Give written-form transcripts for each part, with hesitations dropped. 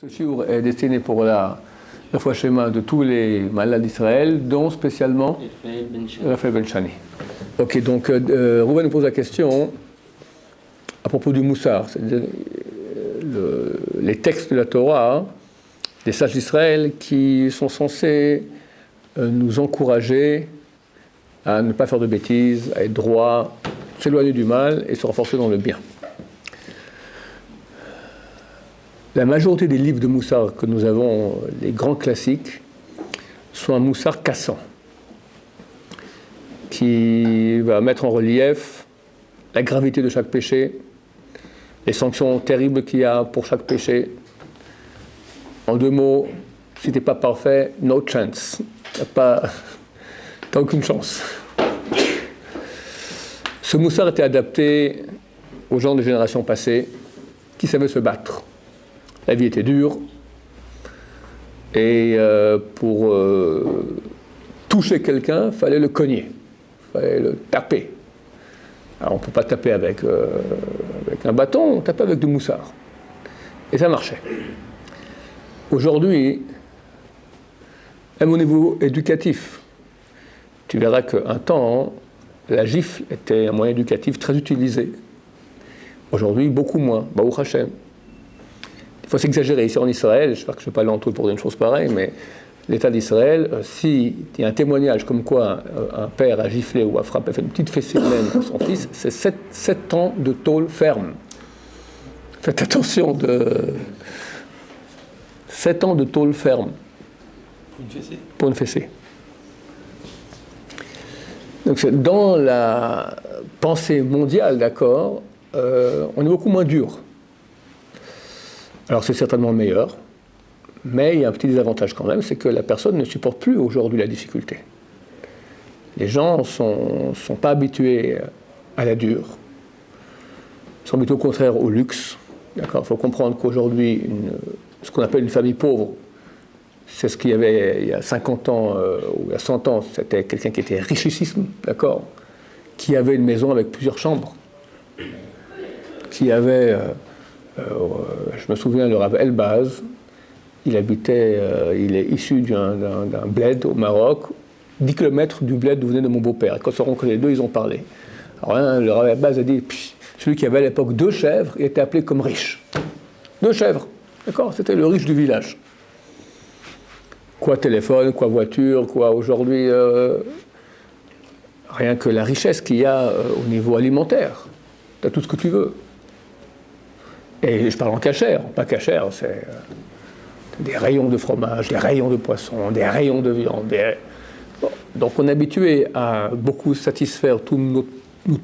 Ce shiur est destiné pour la fois schéma de tous les malades d'Israël, dont spécialement Raphaël Ben Shani. Ok, donc Rouven nous pose la question à propos du Moussar, c'est-à-dire les textes de la Torah, des sages d'Israël qui sont censés nous encourager à ne pas faire de bêtises, à être droit, s'éloigner du mal et se renforcer dans le bien. La majorité des livres de Moussar que nous avons, les grands classiques, sont un Moussar cassant, qui va mettre en relief la gravité de chaque péché, les sanctions terribles qu'il y a pour chaque péché. En deux mots, si tu n'es pas parfait, no chance. T'as aucune chance. Ce Moussar était adapté aux gens des générations passées qui savaient se battre. La vie était dure et pour toucher quelqu'un, il fallait le cogner, il fallait le taper. Alors on ne peut pas taper avec un bâton, on tapait avec du moussard. Et ça marchait. Aujourd'hui, même au niveau éducatif, tu verras qu'un temps, la gifle était un moyen éducatif très utilisé. Aujourd'hui, beaucoup moins. Baruch Hashem. Il faut s'exagérer. Ici en Israël, je ne vais pas aller en tout pour dire une chose pareille, mais l'État d'Israël, s'il y a un témoignage comme quoi un père a giflé ou a frappé, a fait une petite fessée même à son fils, c'est 7 ans de tôle ferme. Faites attention de 7 ans de tôle ferme. Pour une fessée. Pour une fessée. Donc dans la pensée mondiale, d'accord, on est beaucoup moins dur. Alors c'est certainement meilleur, mais il y a un petit désavantage quand même, c'est que la personne ne supporte plus aujourd'hui la difficulté. Les gens ne sont pas habitués à la dure, ils sont habitués au contraire au luxe. D'accord, il faut comprendre qu'aujourd'hui, ce qu'on appelle une famille pauvre, c'est ce qu'il y avait il y a 50 ans ou il y a 100 ans, c'était quelqu'un qui était richissime, d'accord, qui avait une maison avec plusieurs chambres, qui avait... je me souviens, le Rav Elbaz, il est issu d'un bled au Maroc, 10 km du bled d'où venait de mon beau-père. Et quand ils se sont rencontrés les deux, ils ont parlé. Alors le Rav Elbaz a dit, celui qui avait à l'époque 2 chèvres, il était appelé comme riche. 2 chèvres, d'accord, c'était le riche du village. Quoi téléphone, quoi voiture, quoi aujourd'hui, rien que la richesse qu'il y a au niveau alimentaire. Tu as tout ce que tu veux. Et je parle en cachère, pas cachère, c'est des rayons de fromage, des rayons de poisson, des rayons de viande. Bon. Donc on est habitué à beaucoup satisfaire tous nos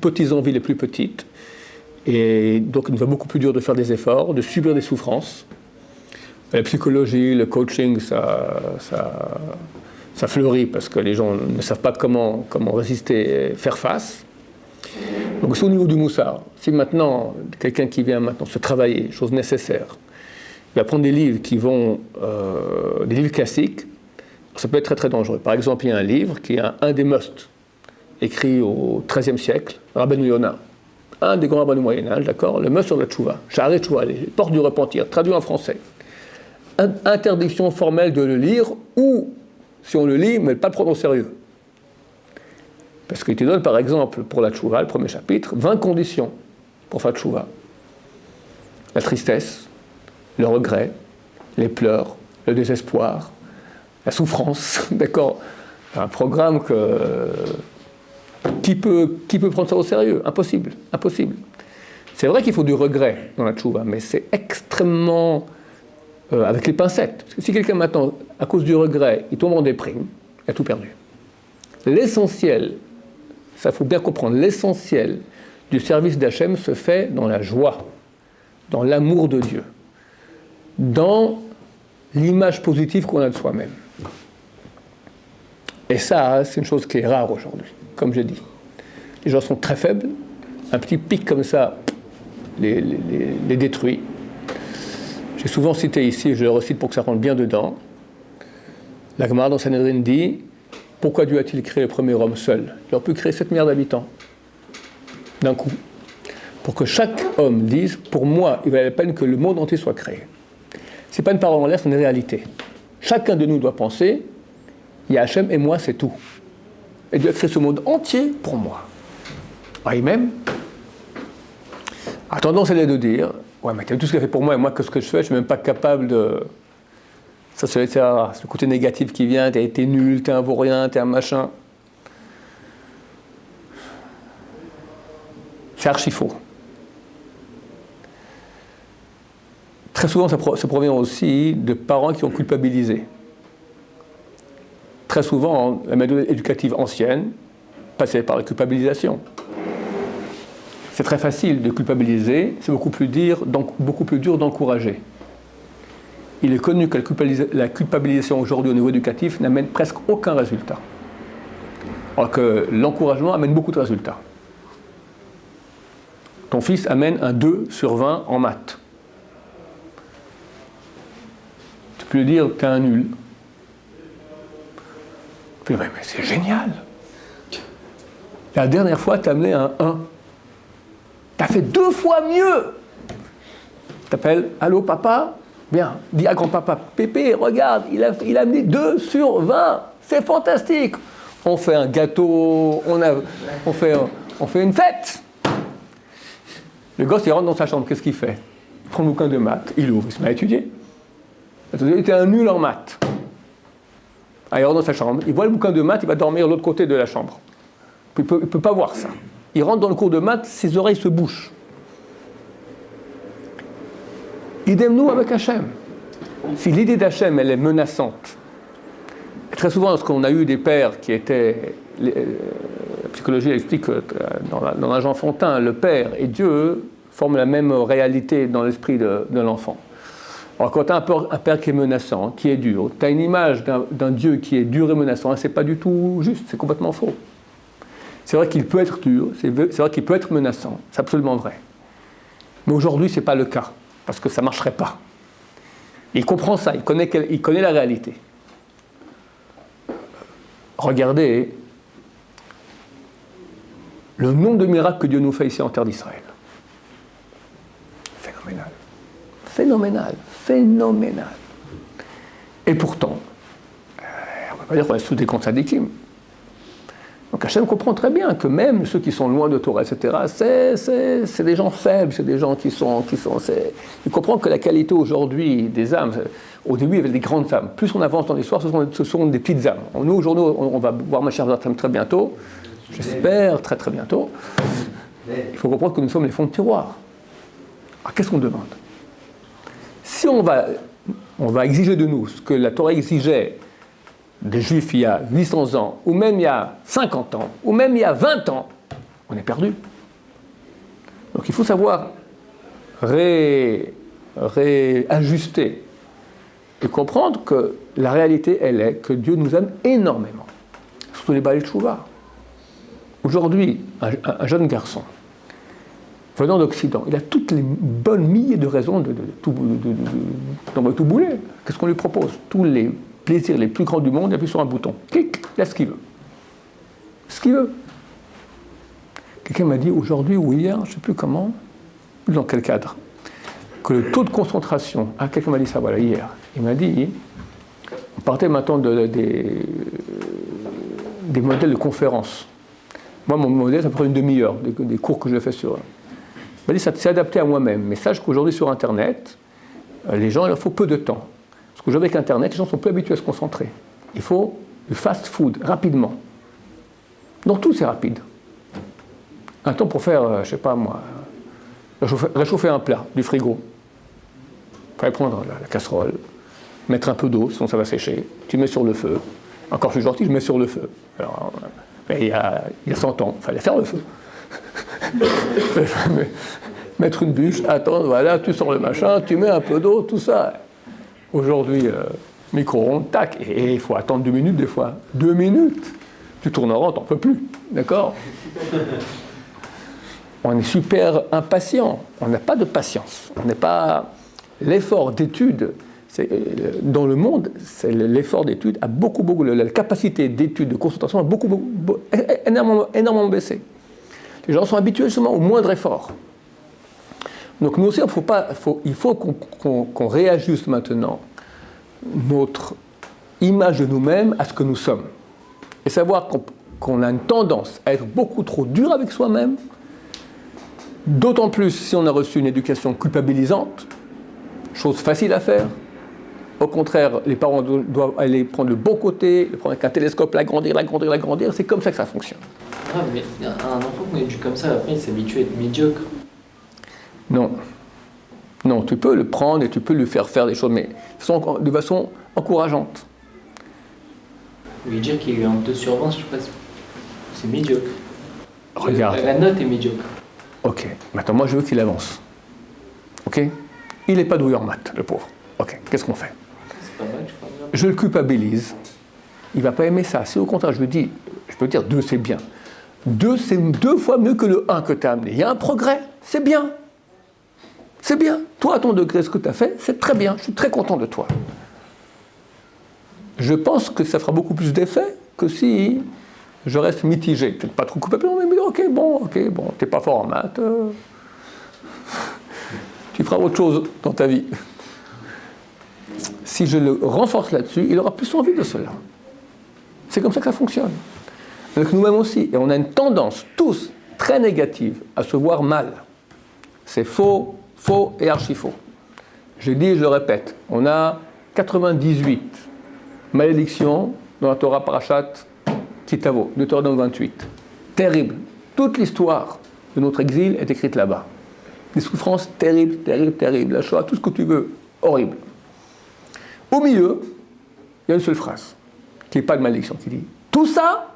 petites envies les plus petites. Et donc il nous va beaucoup plus dur de faire des efforts, de subir des souffrances. La psychologie, le coaching, ça fleurit parce que les gens ne savent pas comment résister et faire face. Donc c'est au niveau du moussard. Si maintenant, quelqu'un qui vient maintenant se travailler, chose nécessaire, il va prendre des livres des livres classiques, ça peut être très très dangereux. Par exemple, il y a un livre qui est un des musts, écrit au XIIIe siècle, Rabbeinu Yonah, un des grands rabbins du Moyen-Âge, d'accord, le must sur la tchouva, Sha'arei Tchouva, les portes du repentir, traduit en français. Interdiction formelle de le lire, ou, si on le lit, mais pas le prendre au sérieux. Parce qu'il te donne, par exemple, pour la tchouva, le premier chapitre, 20 conditions pour faire tchouva. La tristesse, le regret, les pleurs, le désespoir, la souffrance, d'accord. Un programme qui peut prendre ça au sérieux? Impossible. C'est vrai qu'il faut du regret dans la tchouva, mais c'est extrêmement... avec les pincettes. Parce que si quelqu'un maintenant, à cause du regret, il tombe en déprime, il a tout perdu. L'essentiel, ça faut bien comprendre, l'essentiel du service d'Hachem se fait dans la joie, dans l'amour de Dieu, dans l'image positive qu'on a de soi-même. Et ça, c'est une chose qui est rare aujourd'hui, comme j'ai dit. Les gens sont très faibles, un petit pic comme ça les détruit. J'ai souvent cité ici, je le recite pour que ça rentre bien dedans, la Gemara dans Sanhedrin dit: pourquoi Dieu a-t-il créé le premier homme seul? Il aurait pu créer 7 milliards d'habitants, d'un coup. Pour que chaque homme dise, pour moi, il valait la peine que le monde entier soit créé. Ce n'est pas une parole en l'air, c'est une réalité. Chacun de nous doit penser, il y a Hachem et moi, c'est tout. Et Dieu a créé ce monde entier pour moi. Et même, la tendance, elle est de dire, ouais, mais tout ce qu'il a fait pour moi, et moi, qu'est-ce que je fais? Je ne suis même pas capable de... Ça, c'est le côté négatif qui vient, t'es nul, t'es un vaurien, t'es un machin. C'est archi faux. Très souvent, ça provient aussi de parents qui ont culpabilisé. Très souvent, la méthode éducative ancienne passait par la culpabilisation. C'est très facile de culpabiliser, c'est beaucoup plus dur d'encourager. Il est connu que la culpabilisation aujourd'hui au niveau éducatif n'amène presque aucun résultat. Alors que l'encouragement amène beaucoup de résultats. Ton fils amène un 2 sur 20 en maths. Tu peux lui dire que tu es un nul. Tu peux dire, mais c'est génial. La dernière fois, tu as amené un 1. Tu as fait 2 fois mieux. Tu t'appelles, allô papa? Bien, dis à grand-papa, Pépé, regarde, il a amené 2 sur 20. C'est fantastique. On fait un gâteau, on fait une fête. Le gosse, il rentre dans sa chambre, qu'est-ce qu'il fait? Il prend le bouquin de maths, il ouvre, il se met à étudier. Il était un nul en maths. Alors, il rentre dans sa chambre, il voit le bouquin de maths, il va dormir de l'autre côté de la chambre. Il ne peut pas voir ça. Il rentre dans le cours de maths, ses oreilles se bouchent. Idem nous avec Hachem. Si l'idée d'Hachem, elle est menaçante, et très souvent, lorsqu'on a eu des pères qui étaient... la psychologie explique que dans l'âge enfantin, le père et Dieu forment la même réalité dans l'esprit de l'enfant. Alors quand tu as un père qui est menaçant, qui est dur, tu as une image d'un Dieu qui est dur et menaçant, c'est pas du tout juste, c'est complètement faux. C'est vrai qu'il peut être dur, c'est vrai qu'il peut être menaçant, c'est absolument vrai. Mais aujourd'hui, ce n'est pas le cas, parce que ça ne marcherait pas. Il comprend ça, il connaît la réalité. Regardez le nombre de miracles que Dieu nous fait ici en terre d'Israël. Phénoménal. Phénoménal. Phénoménal. Et pourtant, on ne va pas dire qu'on est sous des tzadikim. Donc Hachem comprend très bien que même ceux qui sont loin de Torah, etc., c'est des gens faibles, c'est des gens qui sont il comprend que la qualité aujourd'hui des âmes, au début il y avait des grandes âmes. Plus on avance dans l'histoire, ce sont des petites âmes. Nous aujourd'hui, on va voir ma chère très bientôt, j'espère très très bientôt. Il faut comprendre que nous sommes les fonds de tiroir. Alors qu'est-ce qu'on demande? Si on va exiger de nous ce que la Torah exigeait des Juifs il y a 800 ans, ou même il y a 50 ans, ou même il y a 20 ans, on est perdu. Donc il faut savoir réajuster et comprendre que la réalité, elle est que Dieu nous aime énormément. Surtout les Baal Tchouva. Aujourd'hui, un jeune garçon, venant d'Occident, il a toutes les bonnes milliers de raisons d'envoyer tout bouler. Qu'est-ce qu'on lui propose? Tous les plaisirs les plus grands du monde, il appuie sur un bouton. Clic, il a ce qu'il veut. Ce qu'il veut. Quelqu'un m'a dit aujourd'hui ou hier, je ne sais plus comment, dans quel cadre, que le taux de concentration, quelqu'un m'a dit ça, voilà, hier, il m'a dit, on partait maintenant des modèles de conférences. Moi, mon modèle, ça prend une demi-heure, des cours que je fais sur... Il m'a dit, ça s'est adapté à moi-même, mais sache qu'aujourd'hui sur Internet, les gens, il leur faut peu de temps. Parce qu'aujourd'hui avec Internet, les gens sont plus habitués à se concentrer. Il faut du fast-food, rapidement. Dans tout, c'est rapide. Un temps pour faire, je ne sais pas moi, réchauffer un plat du frigo. Il fallait prendre la casserole, mettre un peu d'eau, sinon ça va sécher. Tu mets sur le feu. Encore plus gentil, je mets sur le feu. Alors, il y a 100 ans, il fallait faire le feu. Mettre une bûche, attendre, voilà, tu sors le machin, tu mets un peu d'eau, tout ça. Aujourd'hui, micro-ondes, tac, et il faut attendre 2 minutes des fois. 2 minutes. Tu tournes en rond, t'en peux plus. D'accord? On est super impatient. On n'a pas de patience. On n'est pas... L'effort d'étude, dans le monde, l'effort d'étude a beaucoup, la capacité d'étude, de concentration a énormément baissé. Les gens sont habitués justement au moindre effort. Donc nous aussi, il faut qu'on réajuste maintenant notre image de nous-mêmes à ce que nous sommes. Et savoir qu'on a une tendance à être beaucoup trop dur avec soi-même, d'autant plus si on a reçu une éducation culpabilisante, chose facile à faire. Au contraire, les parents doivent aller prendre le bon côté, le prendre avec un télescope, l'agrandir, c'est comme ça que ça fonctionne. Ah, mais un enfant qu'on éduque comme ça, après il s'habitue à être médiocre. Non. Non, tu peux le prendre et tu peux lui faire faire des choses, mais de façon encourageante. Lui dire qu'il a eu un 2 sur 20, je sais pas, c'est médiocre. Regarde. La note est médiocre. Ok, maintenant moi je veux qu'il avance. Ok? Il n'est pas doué en maths, le pauvre. Ok, qu'est-ce qu'on fait? C'est pas mal, je crois. Je le culpabilise. Il ne va pas aimer ça. Si au contraire je lui dis, je peux dire 2 c'est bien. 2 c'est 2 fois mieux que le 1 que tu as amené. Il y a un progrès, c'est bien. C'est bien. Toi, à ton degré, ce que tu as fait, c'est très bien. Je suis très content de toi. Je pense que ça fera beaucoup plus d'effet que si je reste mitigé. Peut-être pas trop coupable, mais ok, bon, t'es pas fort en maths. Tu feras autre chose dans ta vie. Si je le renforce là-dessus, il aura plus envie de cela. C'est comme ça que ça fonctionne. Avec nous-mêmes aussi. Et on a une tendance, tous, très négative, à se voir mal. C'est faux et archi-faux. Je dis et je le répète, on a 98 malédictions dans la Torah Parashat Kitavo, Deutéronome 28. Terrible. Toute l'histoire de notre exil est écrite là-bas. Des souffrances terribles, la Shoah, tout ce que tu veux, horrible. Au milieu, il y a une seule phrase, qui n'est pas de malédiction, qui dit « Tout ça,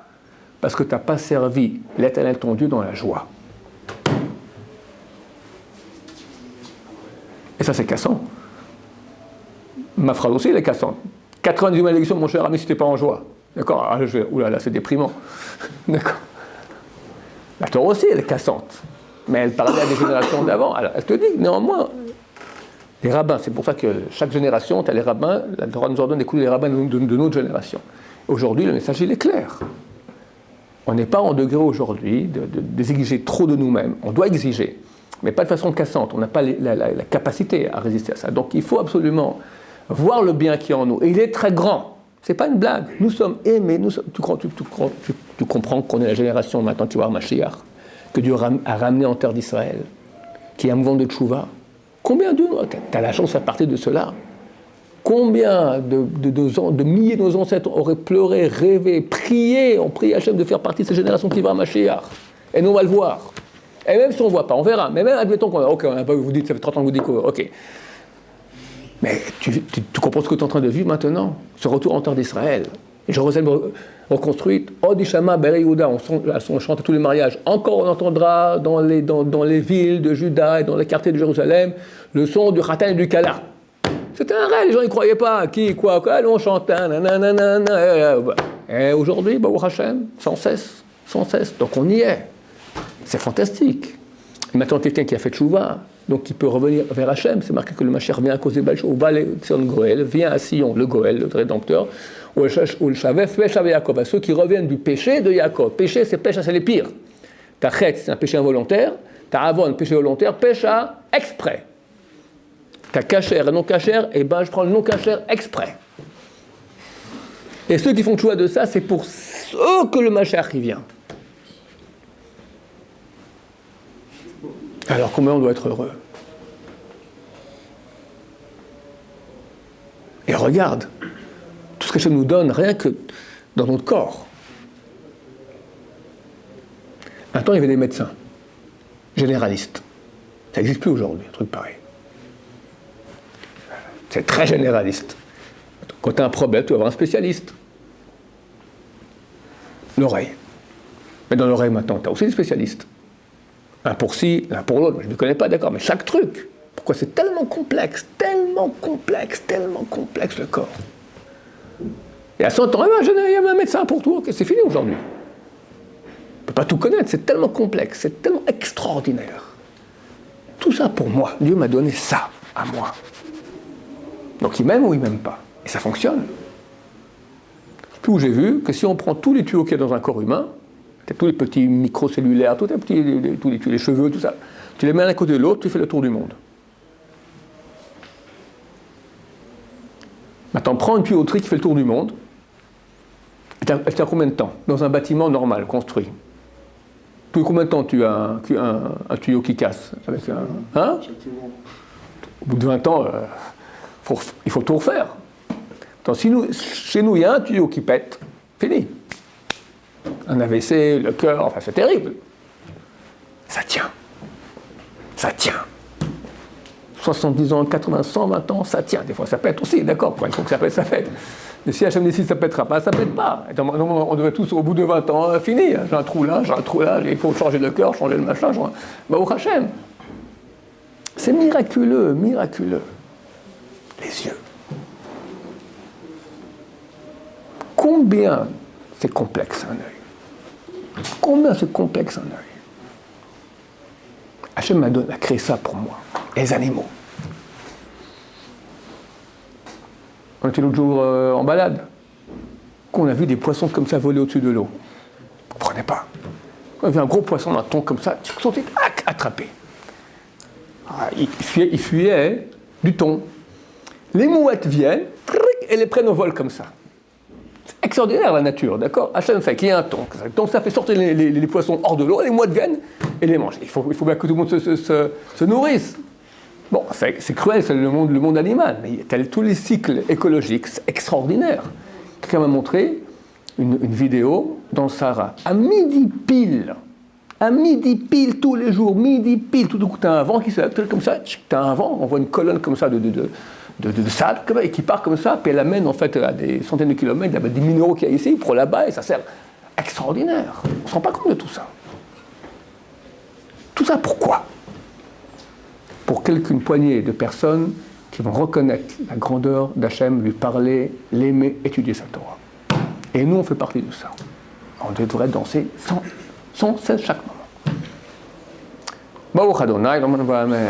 parce que tu n'as pas servi l'Éternel ton Dieu dans la joie. » Et ça, c'est cassant. Ma phrase aussi, elle est cassante. 98 malédictions, mon cher ami, si tu n'es pas en joie. D'accord? Ah, oulala, c'est déprimant. D'accord? La Torah aussi, elle est cassante. Mais elle parlait à des générations d'avant. Alors, elle te dit, néanmoins, les rabbins, c'est pour ça que chaque génération, tu as les rabbins, la Torah nous ordonne d'écouter les rabbins de notre génération. Aujourd'hui, le message, il est clair. On n'est pas en degré aujourd'hui d'exiger trop de nous-mêmes. On doit exiger, mais pas de façon cassante. On n'a pas la capacité à résister à ça. Donc il faut absolument voir le bien qui est en nous. Et il est très grand. Ce n'est pas une blague. Nous sommes aimés. Tu comprends qu'on est la génération maintenant, tu vois, Mashiach, que Dieu a ramené en terre d'Israël, qui est un mouvement de tchouva. Combien de nous, tu as la chance de faire partie de cela. Combien de milliers de nos ancêtres auraient pleuré, rêvé, prié, ont prié Hachem de faire partie de cette génération qui va à Mashiach. Et nous, on va le voir. Et même si on ne voit pas, on verra. Mais même, admettons qu'on vous dites, ça fait 30 ans que vous dites que, ok. Mais tu comprends ce que tu es en train de vivre maintenant, ce retour en terre d'Israël. Jérusalem reconstruite, Od Ishama Bere Yehuda, on chante à tous les mariages. Encore on entendra dans les villes de Juda et dans les quartiers de Jérusalem le son du Khatan et du Kala. C'était un rêve, les gens n'y croyaient pas. Qui, quoi, allons, on chante. Et aujourd'hui, Baruch Hashem, sans cesse. Donc on y est. C'est fantastique. Et maintenant, quelqu'un qui a fait tchouva, donc qui peut revenir vers Hachem, c'est marqué que le Mashiach vient à cause des Balchou, Goël, vient à Sion, le Goël, le Rédempteur, ou le Shavef, Yaakov, à ceux qui reviennent du péché de Yaakov. Péché, c'est les pires. Tachet, c'est un péché involontaire. Ta'avon, péché volontaire. Pécha, exprès. T'as cachère et non cachère, et ben je prends le non cachère exprès. Et ceux qui font tchouva de ça, c'est pour ceux que le Mashiach y vient. Alors combien on doit être heureux? Et regarde, tout ce que Hachem nous donne, rien que dans notre corps. Un temps, il y avait des médecins, généralistes. Ça n'existe plus aujourd'hui, un truc pareil. C'est très généraliste. Quand tu as un problème, tu vas voir un spécialiste. L'oreille. Mais dans l'oreille, maintenant, tu as aussi des spécialistes. Un pour ci, un pour l'autre. Je ne connais pas, d'accord, mais chaque truc. Pourquoi c'est tellement complexe le corps. Et à 100 ans, il y a un médecin pour toi, okay, c'est fini aujourd'hui. On ne peut pas tout connaître, c'est tellement complexe, c'est tellement extraordinaire. Tout ça pour moi, Dieu m'a donné ça à moi. Donc il m'aime ou il m'aime pas. Et ça fonctionne. Tout j'ai vu que si on prend tous les tuyaux qu'il y a dans un corps humain, Tu as tous les petits microcellulaires, tous les cheveux, tout ça. Tu les mets l'un à côté de l'autre, tu fais le tour du monde. Maintenant, prends une tuyauterie qui fait le tour du monde. Elle tient combien de temps dans un bâtiment normal, construit? Tous combien de temps tu as un tuyau qui casse avec hein? Au bout de 20 ans, il faut tout refaire. Donc, chez nous, il y a un tuyau qui pète, fini. Un AVC, le cœur, enfin c'est terrible. Ça tient. Ça tient. 70 ans, 80, 120 ans, ça tient. Des fois, ça pète aussi, d'accord. Il faut que ça pète, ça pète. Mais si HM décide que ça ne pètera pas, ça ne pète pas. On devrait tous, au bout de 20 ans, finir. J'ai un trou là, il faut changer le cœur, changer le machin. Bah, au HM. C'est miraculeux, miraculeux. Les yeux. Combien c'est complexe un œil? Combien c'est complexe un œil? Hachem a créé ça pour moi. Les animaux. On était l'autre jour en balade. On a vu des poissons comme ça voler au-dessus de l'eau. Vous ne comprenez pas. On a vu un gros poisson dans un thon comme ça, ils sont attrapés. Il fuyait du thon. Les mouettes viennent et les prennent au vol comme ça. C'est extraordinaire la nature, d'accord? Hachem fait qu'il y ait un thon. Donc ça fait sortir les poissons hors de l'eau, les mouettes viennent et les mangent. Il faut bien que tout le monde se nourrisse. Bon, c'est cruel, c'est le monde animal, mais tous les cycles écologiques, c'est extraordinaire. Quelqu'un m'a montré une vidéo dans le Sahara, à midi pile, tous les jours, midi pile, tout d'un coup, tu as un vent qui se lève comme ça, tu as un vent, on voit une colonne comme ça de sable, et qui part comme ça, puis elle amène en fait à des centaines de kilomètres, il y a des minéraux qu'il y a ici, pour là-bas, et ça sert extraordinaire. On ne se rend pas compte de tout ça. Tout ça pourquoi? Pour qu'une poignée de personnes qui vont reconnaître la grandeur d'Hachem, lui parler, l'aimer, étudier sa Torah. Et nous, on fait partie de ça. On devrait danser sans cesse chaque moment. Baruch Adonai, Amen.